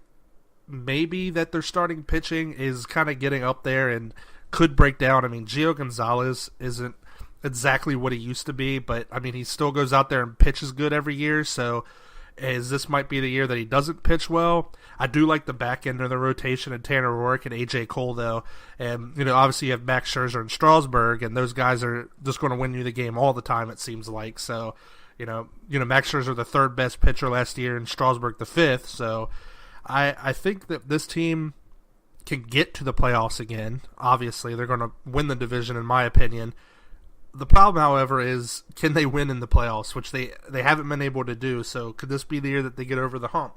maybe that their starting pitching is kind of getting up there and could break down. I mean, Gio Gonzalez isn't exactly what he used to be, but I mean, he still goes out there and pitches good every year. So as this might be the year that he doesn't pitch well. I do like the back end of the rotation and Tanner Roark and AJ Cole, though. And, obviously you have Max Scherzer and Strasburg, and those guys are just going to win you the game all the time, it seems like. So, Max Scherzer the 3rd best pitcher last year and Strasburg the 5th. So I think that this team can get to the playoffs again. Obviously, they're going to win the division, in my opinion. The problem, however, is can they win in the playoffs, which they haven't been able to do. So could this be the year that they get over the hump?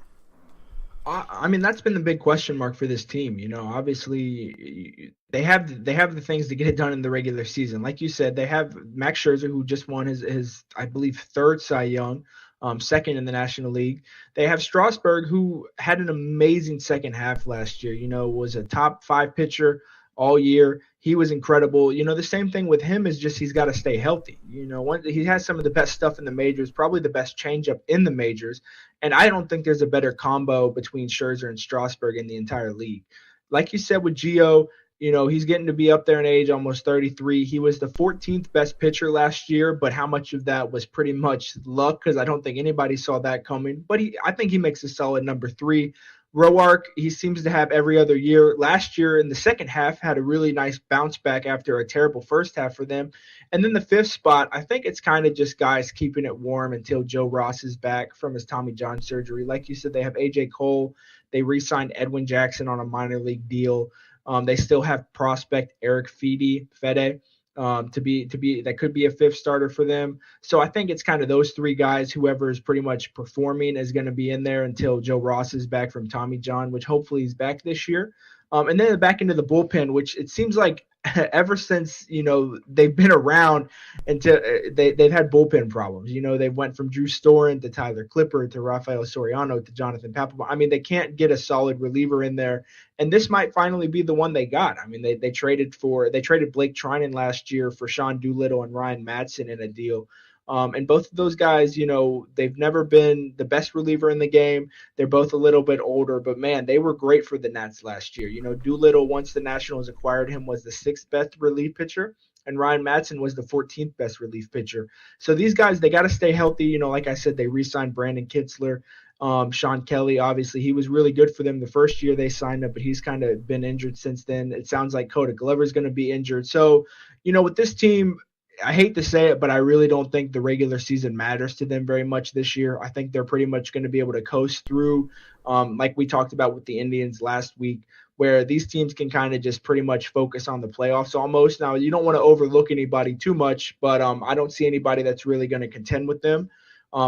I mean, that's been the big question mark for this team. Obviously they have the things to get it done in the regular season. Like you said, they have Max Scherzer, who just won his I believe 3rd Cy Young, 2nd in the National League. They have Strasburg, who had an amazing second half last year. Was a top 5 pitcher all year. He was incredible. The same thing with him is just he's got to stay healthy. He has some of the best stuff in the majors, probably the best changeup in the majors. And I don't think there's a better combo between Scherzer and Strasburg in the entire league. Like you said with Gio, He's getting to be up there in age, almost 33. He was the 14th best pitcher last year, but how much of that was pretty much luck? Because I don't think anybody saw that coming. But I think he makes a solid number 3. Roark, he seems to have every other year. Last year in the second half had a really nice bounce back after a terrible first half for them. And then the 5th spot, I think it's kind of just guys keeping it warm until Joe Ross is back from his Tommy John surgery. Like you said, they have A.J. Cole. They re-signed Edwin Jackson on a minor league deal. They still have prospect Eric Fede to be that could be a 5th starter for them. So I think it's kind of those 3 guys. Whoever is pretty much performing is going to be in there until Joe Ross is back from Tommy John, which hopefully he's back this year. And then back into the bullpen, which it seems like ever since they've been around until they've had bullpen problems. They went from Drew Storen to Tyler Clipper to Rafael Soriano to Jonathan Papelbon. I mean, they can't get a solid reliever in there, and this might finally be the one they got. I mean, they traded Blake Trinan last year for Sean Doolittle and Ryan Madsen in a deal. And both of those guys, they've never been the best reliever in the game. They're both a little bit older, but man, they were great for the Nats last year. Doolittle, once the Nationals acquired him, was the 6th best relief pitcher, and Ryan Madsen was the 14th best relief pitcher. So these guys, they got to stay healthy. Like I said, they re-signed Brandon Kitzler. Sean Kelly, obviously, he was really good for them the first year they signed him, but he's kind of been injured since then. It sounds like Coda Glover's going to be injured. So, with this team, I hate to say it, but I really don't think the regular season matters to them very much this year. I think they're pretty much going to be able to coast through, like we talked about with the Indians last week, where these teams can kind of just pretty much focus on the playoffs almost. Now, you don't want to overlook anybody too much, but I don't see anybody that's really going to contend with them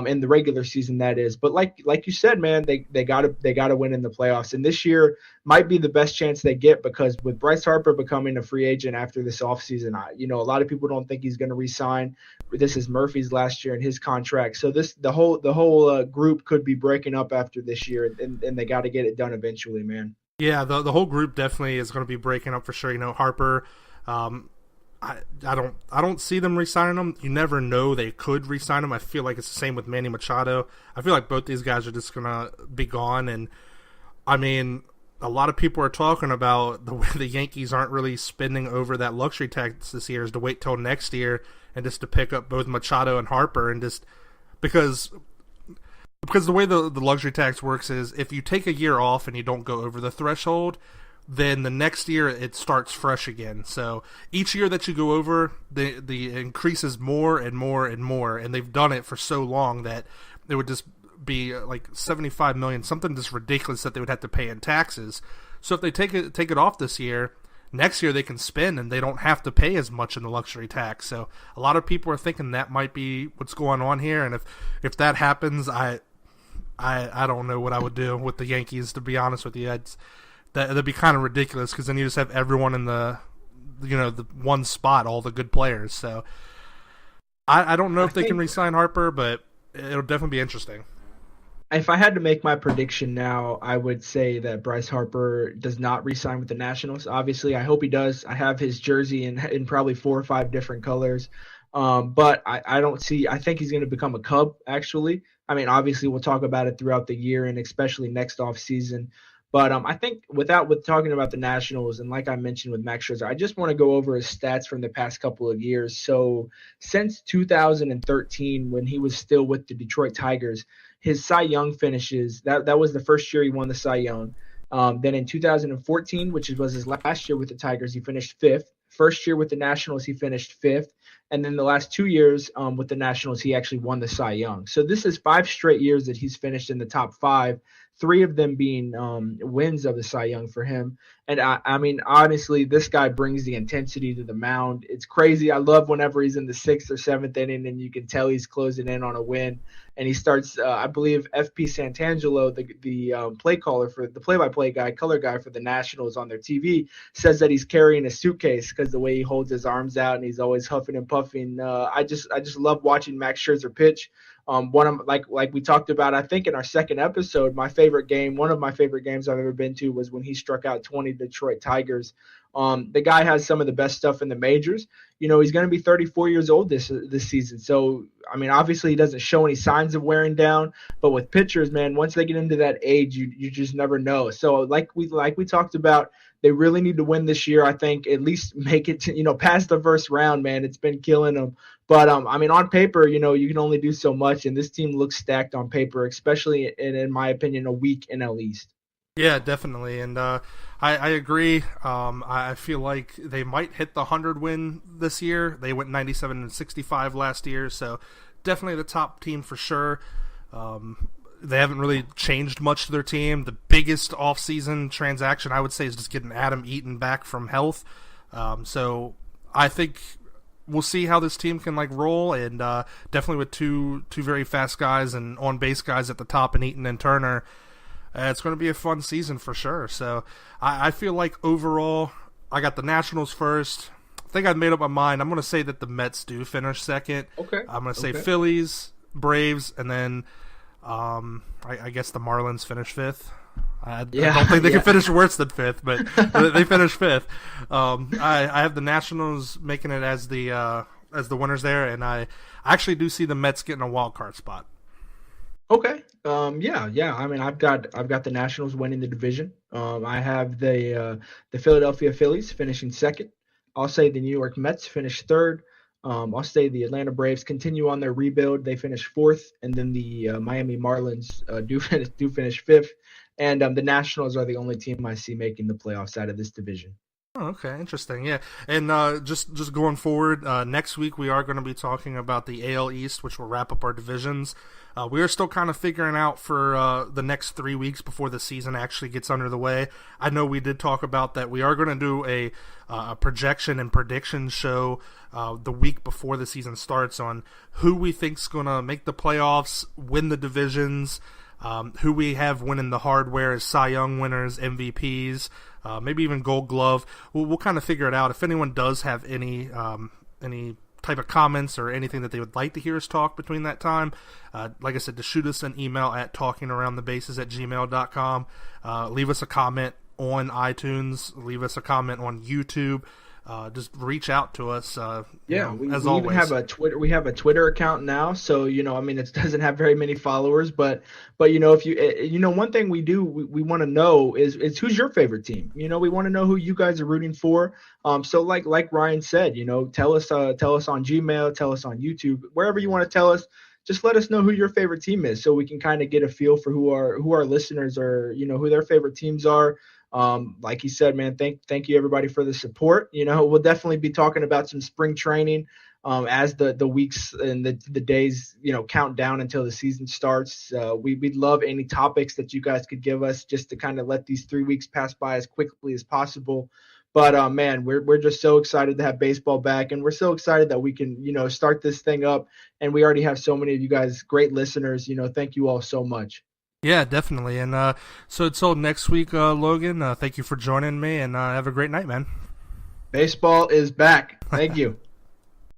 in the regular season, that is. But like you said, man, they gotta win in the playoffs. And this year might be the best chance they get, because with Bryce Harper becoming a free agent after this offseason, a lot of people don't think he's going to re-sign. This is Murphy's last year in his contract. So the whole group could be breaking up after this year, and they got to get it done eventually, man. Yeah, the whole group definitely is going to be breaking up for sure. Harper, I don't see them re-signing him. You never know, they could re-sign him. I feel like it's the same with Manny Machado. I feel like both these guys are just going to be gone. And, I mean, a lot of people are talking about the way the Yankees aren't really spending over that luxury tax this year is to wait till next year and just to pick up both Machado and Harper, and just because the way the luxury tax works is if you take a year off and you don't go over the threshold, then the next year it starts fresh again. So each year that you go over, the increases more and more and more, and they've done it for so long that it would just be like $75 million, something just ridiculous that they would have to pay in taxes. So if they take it off this year, next year they can spend and they don't have to pay as much in the luxury tax. So a lot of people are thinking that might be what's going on here, and if that happens, I don't know what I would do with the Yankees, to be honest with you. That'd be kind of ridiculous, because then you just have everyone in the one spot, all the good players. So I don't know if they can re-sign Harper, but it'll definitely be interesting. If I had to make my prediction now, I would say that Bryce Harper does not re-sign with the Nationals. Obviously, I hope he does. I have his jersey in probably 4 or 5 different colors. But I don't see – I think he's going to become a Cub, actually. I mean, obviously, we'll talk about it throughout the year and especially next offseason. But I think with talking about the Nationals, and like I mentioned with Max Scherzer, I just want to go over his stats from the past couple of years. So since 2013, when he was still with the Detroit Tigers, his Cy Young finishes, that was the first year he won the Cy Young. Then in 2014, which was his last year with the Tigers, he finished 5th. First year with the Nationals, he finished 5th. And then the last 2 years with the Nationals, he actually won the Cy Young. So this is 5 straight years that he's finished in the top 5, 3 of them being wins of the Cy Young for him. And I mean, honestly, this guy brings the intensity to the mound. It's crazy. I love whenever he's in the 6th or 7th inning and you can tell he's closing in on a win. And he starts, I believe, FP Santangelo, the play-by-play guy, color guy for the Nationals on their TV, says that he's carrying a suitcase because the way he holds his arms out and he's always huffing and puffing. I just love watching Max Scherzer pitch. One of like we talked about, I think in our second episode, one of my favorite games I've ever been to was when he struck out 20 Detroit Tigers The guy has some of the best stuff in the majors. He's going to be 34 years old this season. So, I mean, obviously he doesn't show any signs of wearing down, but with pitchers, man, once they get into that age, you just never know. So like we talked about, they really need to win this year. I think at least make it to, past the first round, man. It's been killing them. But, I mean, on paper, you can only do so much, and this team looks stacked on paper, especially in my opinion, a week NL East. Yeah, definitely, and I agree. I feel like they might hit the 100 win this year. They went 97-65 last year, so definitely the top team for sure. They haven't really changed much to their team. The biggest offseason transaction, I would say, is just getting Adam Eaton back from health. So I think we'll see how this team can roll, and definitely with two very fast guys and on base guys at the top, and Eaton and Turner. It's going to be a fun season for sure. So I feel like overall, I got the Nationals first. I think I've made up my mind. I'm going to say that the Mets do finish second. Okay. I'm going to say Phillies, Braves, and then I guess the Marlins finish fifth. I don't think they can finish worse than fifth, but they finish fifth. I have the Nationals making it as the winners there, and I actually do see the Mets getting a wild card spot. Okay. Yeah. I mean, I've got the Nationals winning the division. I have the Philadelphia Phillies finishing second. I'll say the New York Mets finish third. I'll say the Atlanta Braves continue on their rebuild. They finish fourth, and then the Miami Marlins do finish fifth. And the Nationals are the only team I see making the playoffs out of this division. Oh, okay, interesting. Yeah, and just going forward, next week we are going to be talking about the AL East, which will wrap up our divisions. We are still kind of figuring out for the next 3 weeks before the season actually gets under the way. I know we did talk about that. We are going to do a projection and prediction show the week before the season starts on who we think's going to make the playoffs, win the divisions, who we have winning the hardware as Cy Young winners, MVPs, maybe even Gold Glove. We'll kind of figure it out. If anyone does have any type of comments or anything that they would like to hear us talk between that time, like I said, to shoot us an email at talkingaroundthebases@gmail.com. Leave us a comment on iTunes. Leave us a comment on YouTube. Just reach out to us. We always. Even have a Twitter. We have a Twitter account now, so I mean, it doesn't have very many followers, but if you one thing we do, we want to know is who's your favorite team. We want to know who you guys are rooting for. So like Ryan said, tell us on Gmail, tell us on YouTube, wherever you want to tell us. Just let us know who your favorite team is, so we can kind of get a feel for who our listeners are, who their favorite teams are. Like you said, man, thank you everybody for the support. We'll definitely be talking about some spring training as the weeks and the days, count down until the season starts. We'd love any topics that you guys could give us just to kind of let these 3 weeks pass by as quickly as possible. But man, we're just so excited to have baseball back, and we're so excited that we can, start this thing up. And we already have so many of you guys, great listeners. Thank you all so much. Yeah, definitely. And so until next week, Logan, thank you for joining me, and have a great night, man. Baseball is back. Thank you.